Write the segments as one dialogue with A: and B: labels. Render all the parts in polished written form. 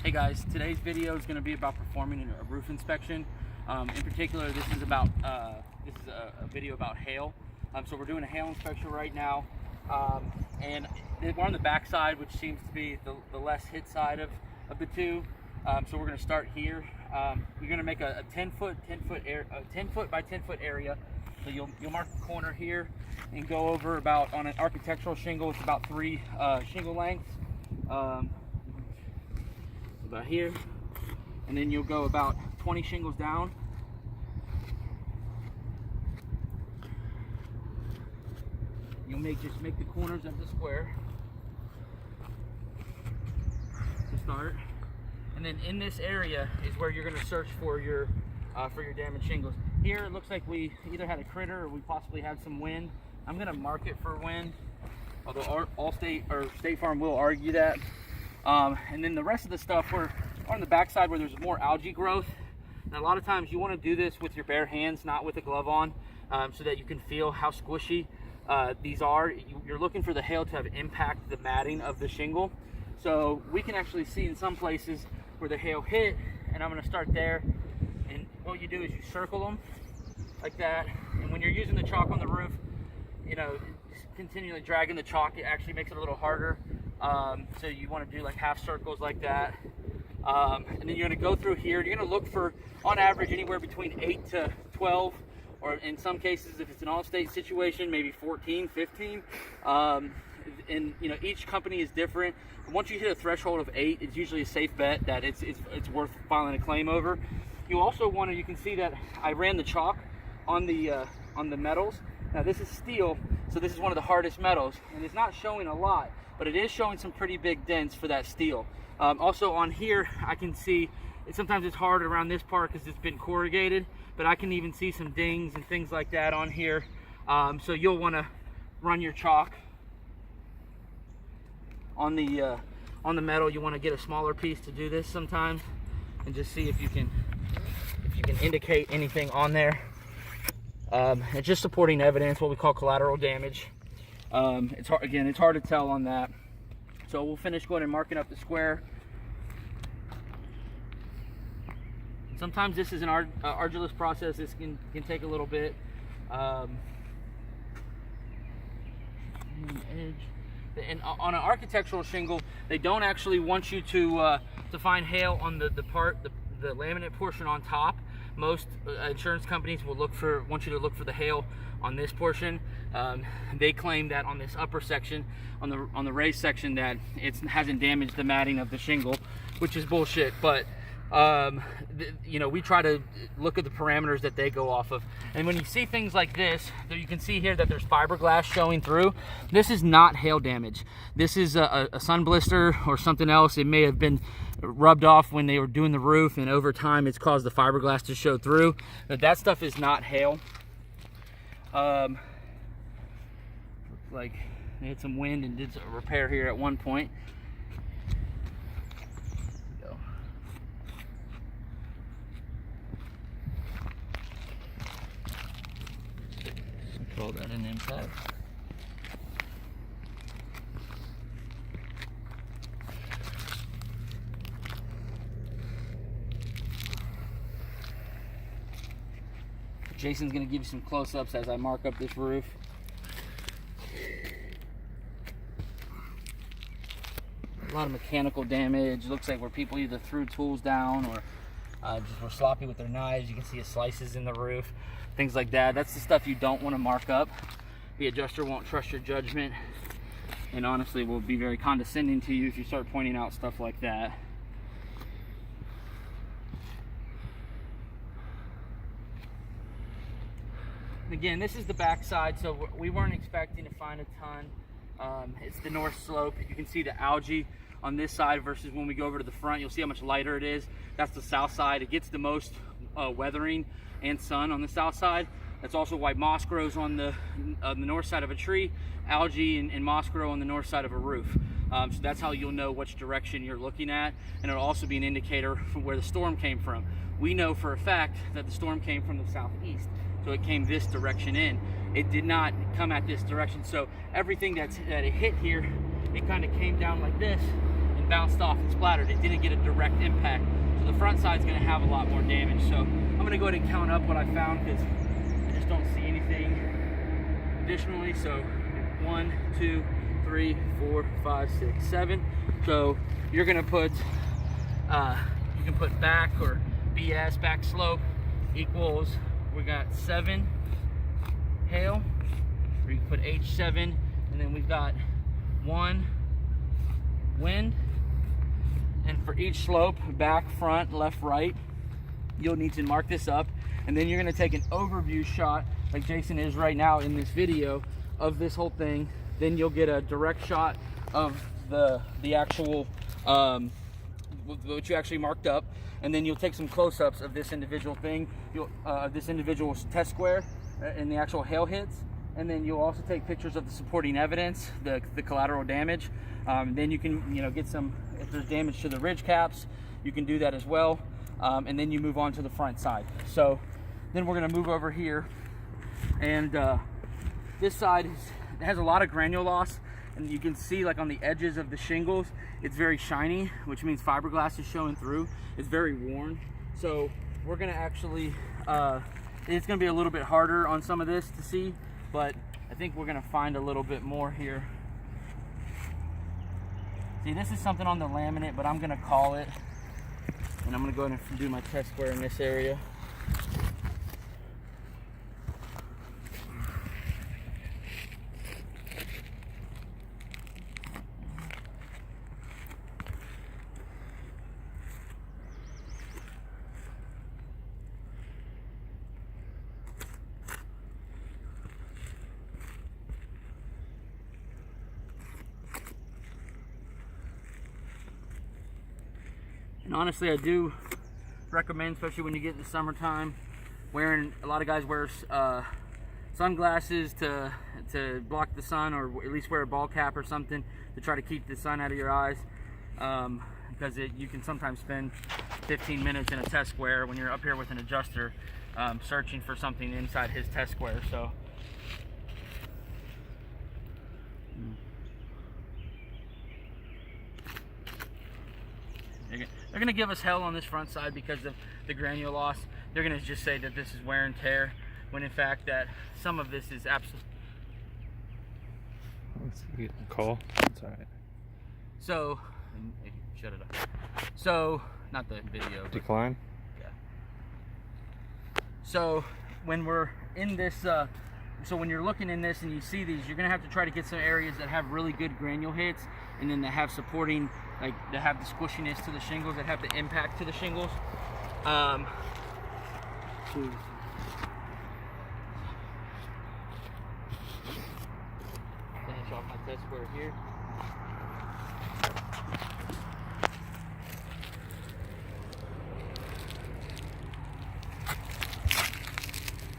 A: Hey guys, today's video is going to be about performing a roof inspection. In particular, this is a video about hail. So we're doing a hail inspection right now, and we're on the back side, which seems to be the less hit side of the two. So we're going to start here. You're going to make a 10 foot by 10 foot area. So you'll mark the corner here and go over about, on an architectural shingle, it's about 3 shingle lengths. About here, and then you'll go about 20 shingles down. You'll just make the corners of the square to start, and then in this area is where you're going to search for your damaged shingles. Here it looks like we either had a critter or we possibly had some wind. I'm going to mark it for wind, although State Farm will argue that. And then the rest of the stuff, we're on the back side where there's more algae growth. And a lot of times you want to do this with your bare hands, not with a glove on, so that you can feel how squishy these are. You're looking for the hail to have impact the matting of the shingle. So we can actually see in some places where the hail hit, and I'm going to start there. And what you do is you circle them like that. And when you're using the chalk on the roof, you know, just continually dragging the chalk, it actually makes it a little harder. So you want to do like half circles like that, and then you're going to go through here. You're going to look for, on average, anywhere between 8 to 12, or in some cases, if it's an all-state situation, maybe 14, 15. And you know, each company is different. Once you hit a threshold of 8, it's usually a safe bet that it's worth filing a claim over. You also want to, you can see that I ran the chalk on the metals. Now this is steel, so this is one of the hardest metals, and it's not showing a lot, but it is showing some pretty big dents for that steel. Also on here, I can see, sometimes it's hard around this part because it's been corrugated, but I can even see some dings and things like that on here. So you'll want to run your chalk on the metal. You want to get a smaller piece to do this sometimes, and just see if you can indicate anything on there. It's just supporting evidence, what we call collateral damage. It's hard to tell on that. So we'll finish going and marking up the square. Sometimes this is an arduous process. This can take a little bit. And on an architectural shingle, they don't actually want you to find hail on the laminate portion on top. Most insurance companies will want you to look for the hail on this portion. They claim that on this upper section, on the raised section, that it hasn't damaged the matting of the shingle, which is bullshit. But you know, we try to look at the parameters that they go off of. And when you see things like this, you can see here that there's fiberglass showing through. This is not hail damage. This is a sun blister or something else. It may have been rubbed off when they were doing the roof, and over time it's caused the fiberglass to show through. But that stuff is not hail. Like they had some wind and did a repair here at one point. Call that an impact. Jason's going to give you some close-ups as I mark up this roof. A lot of mechanical damage. Looks like where people either threw tools down or just were sloppy with their knives. You can see slices in the roof, things like that. That's the stuff you don't want to mark up. The adjuster won't trust your judgment, and honestly will be very condescending to you if you start pointing out stuff like that. Again, this is the back side, so we weren't expecting to find a ton. It's the north slope. You can see the algae on this side versus when we go over to the front. You'll see how much lighter it is. That's the south side. It gets the most weathering and sun on the south side. That's also why moss grows on the north side of a tree, algae and moss grow on the north side of a roof. So that's how you'll know which direction you're looking at, and it'll also be an indicator from where the storm came from. We know for a fact that the storm came from the southeast, so it came this direction in. It did not come at this direction, so everything that it hit here, it kind of came down like this and bounced off and splattered. It didn't get a direct impact. So the front side's gonna have a lot more damage. So I'm gonna go ahead and count up what I found because I just don't see anything additionally. So 1, 2, 3, 4, 5, 6, 7. So you're gonna put, you can put back or BS, back slope, equals, we got 7 hail, or you can put H7, and then we've got 1 wind. And for each slope, back, front, left, right, you'll need to mark this up. And then you're gonna take an overview shot, like Jason is right now in this video, of this whole thing. Then you'll get a direct shot of the actual, what you actually marked up. And then you'll take some close-ups of this individual thing, this individual test square and the actual hail hits. And then you'll also take pictures of the supporting evidence, the collateral damage. Then you can, get some, if there's damage to the ridge caps, you can do that as well. And then you move on to the front side. So then we're gonna move over here, and this side has a lot of granule loss, and you can see like on the edges of the shingles, it's very shiny, which means fiberglass is showing through. It's very worn. So we're gonna actually, it's gonna be a little bit harder on some of this to see, but I think we're gonna find a little bit more here. See, this is something on the laminate, but I'm gonna call it, and I'm gonna go ahead and do my test square in this area. And honestly, I do recommend, especially when you get in the summertime, wearing, a lot of guys wear sunglasses to block the sun, or at least wear a ball cap or something to try to keep the sun out of your eyes, because you can sometimes spend 15 minutes in a test square when you're up here with an adjuster searching for something inside his test square. So they're going to give us hell on this front side because of the granule loss. They're going to just say that this is wear and tear, when in fact that some of this is absolutely...
B: Let's get a call. It's all right.
A: So, shut it up. So, not the video.
B: Decline?
A: Yeah. So, when we're in this, so when you're looking in this and you see these, you're going to have to try to get some areas that have really good granule hits, and then that have supporting, like that have the squishiness to the shingles, that have the impact to the shingles. Finish off my test square here.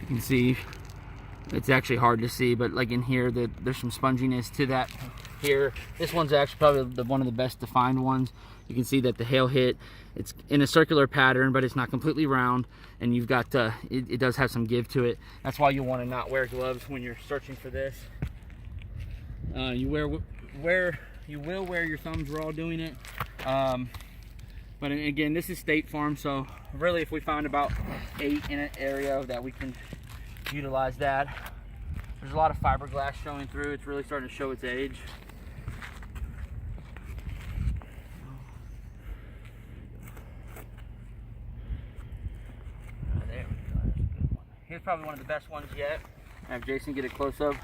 A: You can see it's actually hard to see, but like in here, there's some sponginess to that. Here, this one's actually probably one of the best defined ones. You can see that the hail hit, it's in a circular pattern, but it's not completely round, and you've got it does have some give to it. That's why you want to not wear gloves when you're searching for this. You will wear your thumbs while doing it, but again, this is State Farm, so really if we find about 8 in an area that we can utilize that. There's a lot of fiberglass showing through. It's really starting to show its age. There we go. That's a good one. Here's probably one of the best ones yet. Have Jason get a close up.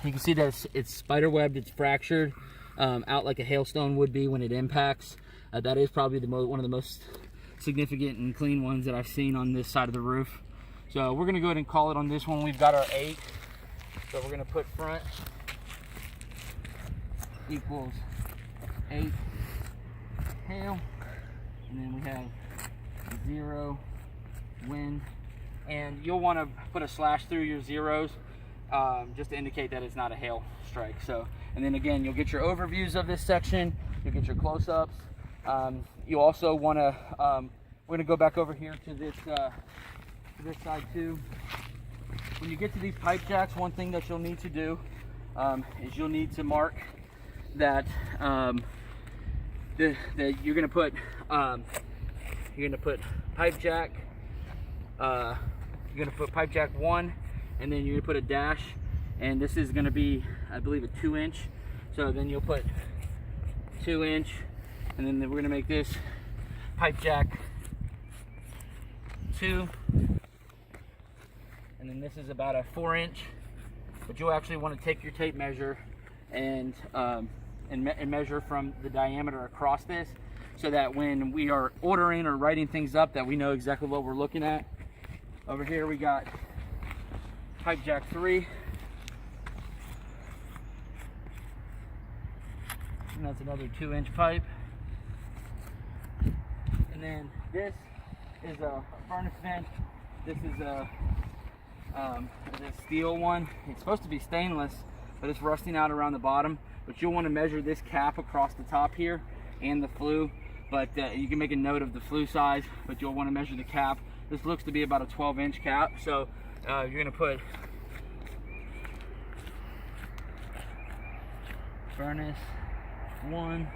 A: You can see that it's spider webbed. It's fractured out like a hailstone would be when it impacts. That is probably one of the most significant and clean ones that I've seen on this side of the roof. So we're gonna go ahead and call it on this one. We've got our 8. So we're gonna put front equals 8 hail, and then we have 0 wind, and you'll want to put a slash through your zeros just to indicate that it's not a hail strike. So, and then again, you'll get your overviews of this section, you'll get your close-ups. You also want to, we're gonna go back over here to this side too. When you get to these pipe jacks, one thing that you'll need to do is you'll need to mark that you're gonna put pipe jack. You're gonna put pipe jack 1, and then you're gonna put a dash, and this is gonna be, I believe, a 2-inch. So then you'll put 2-inch, and then we're gonna make this pipe jack 2, and then this is about a 4-inch. But you'll actually want to take your tape measure and measure from the diameter across this, so that when we are ordering or writing things up, that we know exactly what we're looking at. Over here we got pipe jack 3, and that's another 2-inch pipe. And then this is a furnace vent. This is a steel one. It's supposed to be stainless, but it's rusting out around the bottom. But you'll want to measure this cap across the top here and the flue. But you can make a note of the flue size, but you'll want to measure the cap. This looks to be about a 12-inch cap. So you're going to put furnace 1,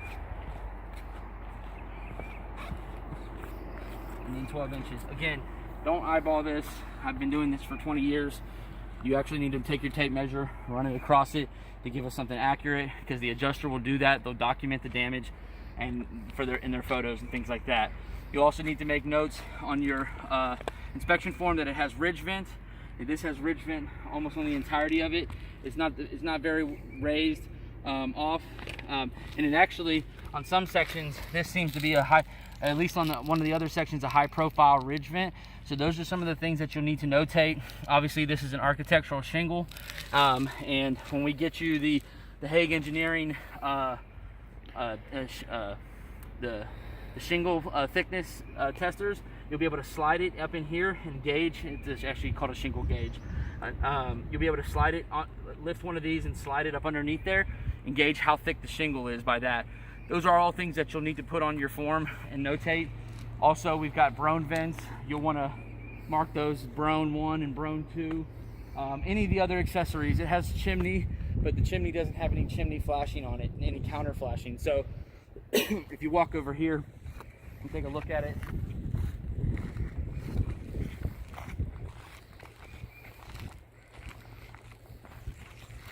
A: and then 12 inches. Again, don't eyeball this. I've been doing this for 20 years. You actually need to take your tape measure, run it across it to give us something accurate, because the adjuster will do that. They'll document the damage and in their photos and things like that. You also need to make notes on your inspection form that it has ridge vent. This has ridge vent almost on the entirety of it. It's not very raised off, and it actually, on some sections, this seems to be a high, at least on one of the other sections, a high profile ridge vent. So those are some of the things that you'll need to notate. Obviously this is an architectural shingle, and when we get you the Hague Engineering the shingle thickness testers, you'll be able to slide it up in here and gauge. It's actually called a shingle gauge. You'll be able to slide it on, lift one of these and slide it up underneath there and gauge how thick the shingle is by that. Those are all things that you'll need to put on your form and notate. Also, we've got Broan vents. You'll want to mark those Broan 1 and Broan 2. Any of the other accessories. It has chimney, but the chimney doesn't have any chimney flashing on it, any counter flashing. So if you walk over here and take a look at it,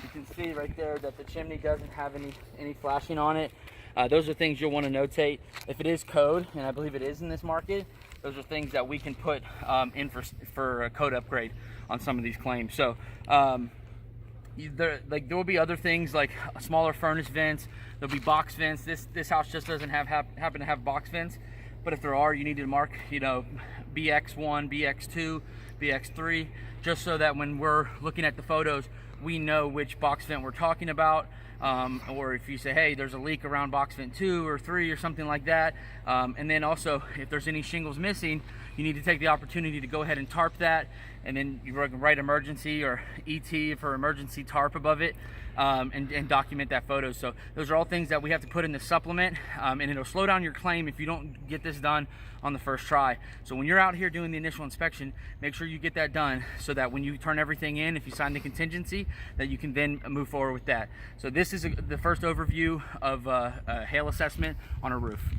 A: you can see right there that the chimney doesn't have any flashing on it. Those are things you'll want to notate. If it is code, and I believe it is in this market, those are things that we can put in for a code upgrade on some of these claims. So there will be other things like smaller furnace vents. There'll be box vents. This house just doesn't happen to have box vents, but if there are, you need to mark, BX1, BX2, BX3, just so that when we're looking at the photos, we know which box vent we're talking about. Or if you say, hey, there's a leak around box vent 2 or 3 or something like that. And then also, if there's any shingles missing, you need to take the opportunity to go ahead and tarp that, and then you can write emergency or ET for emergency tarp above it, and document that photo. So those are all things that we have to put in the supplement, and it'll slow down your claim if you don't get this done on the first try. So when you're out here doing the initial inspection, make sure you get that done, so that when you turn everything in, if you sign the contingency, that you can then move forward with that. So this is the first overview of hail assessment on a roof.